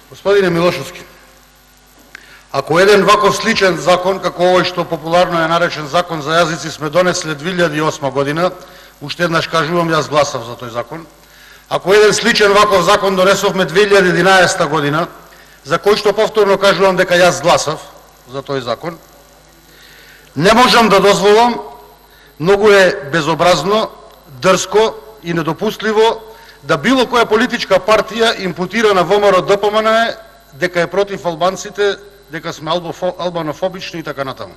Господине Милошевски, ако еден ваков сличен закон, како овој што популарно е наречен закон за јазици, сме донесле 2008 година, уште еднаш кажувам, јас гласав за тој закон. Ако еден сличен ваков закон донесовме 2011 година, за кој што повторно кажувам дека јас гласав за тој закон, не можам да дозволам, многу е безобразно, дрско и недопустливо да било која политичка партија импутира на ВМРО-ДПМН дека е против албанците, дека сме албанофобични и така натаму.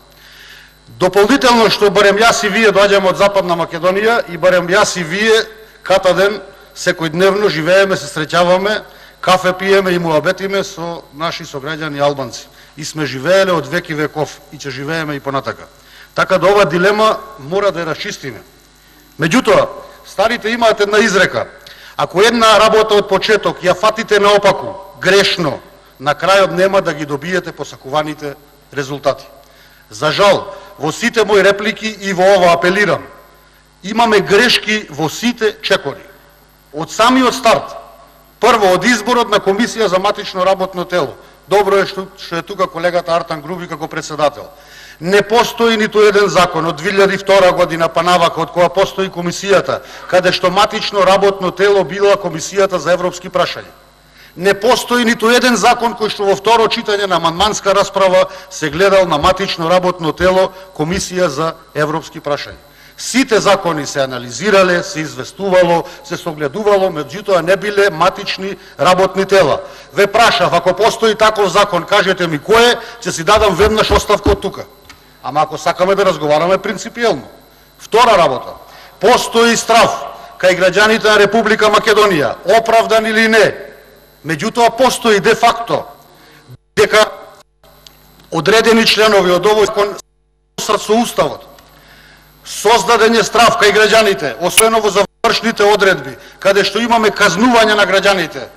Дополнително што барем јас и вие доаѓаме од Западна Македонија и барем јас и вие ката ден секојдневно живееме, се среќаваме, кафе пиеме и муабетиме со наши сограѓани албанци. И сме живееле од век и веков и ќе живееме и понатака. Така да ова дилема мора да ја расчистиме. Меѓутоа, старите имаат една изрека: ако една работа од почеток ја фатите наопаку, грешно, на крајот нема да ги добиете посакуваните резултати. За жал, во сите мои реплики и во ова апелирам, имаме грешки во сите чекори. Од самиот старт, прво од изборот на комисија за матично работно тело. Добро е што е тука колегата Артан Груби како председател. Не постои ниту еден закон од 2002 година па навака, од која постои комисијата, каде што матично работно тело била комисијата за европски прашања. Не постои ниту еден закон кој што во второ читање на амандманска расправа се гледал на матично работно тело комисија за европски прашања. Сите закони се анализирале, се известувало, се согледувало, меѓутоа не биле матични работни тела. Ве прашав, ако постои таков закон, кажете ми кој е, ќе си дадам веднаш оставка од тука. Ама ако сакаме да разговараме принципиелно. Втора работа. Постои страв кај граѓаните на Република Македонија, оправдан или не. Меѓутоа постои де факто дека одредени членови од овој закон со уставот. Создаден е страв кај граѓаните, освено во завршните одредби, каде што имаме казнување на граѓаните,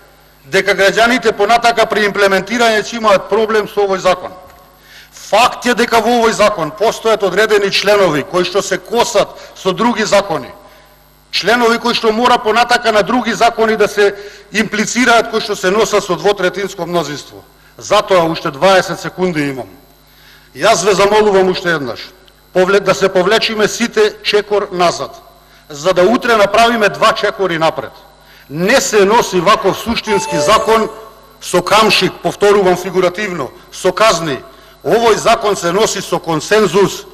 дека граѓаните понатака при имплементирање ќе имаат проблем со овој закон. Факт е дека во овој закон постојат одредени членови кои што се косат со други закони. Членови кои што мора понатака на други закони да се имплицираат, кои што се носат со двотретинско мнозинство. Затоа уште 20 секунди имам. Јас ве замолувам уште еднаш да се повлечиме сите чекор назад, за да утре направиме 2 чекори напред. Не се носи ваков суштински закон со камшик, повторувам фигуративно, со казни. Овој закон се носи со консензус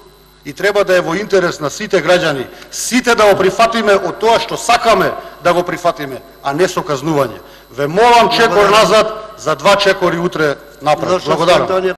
и треба да е во интерес на сите граѓани. Сите да го прифатиме од тоа што сакаме да го прифатиме, а не со казнување. Ве молам чекор назад за 2 чекори утре напред. Благодарам.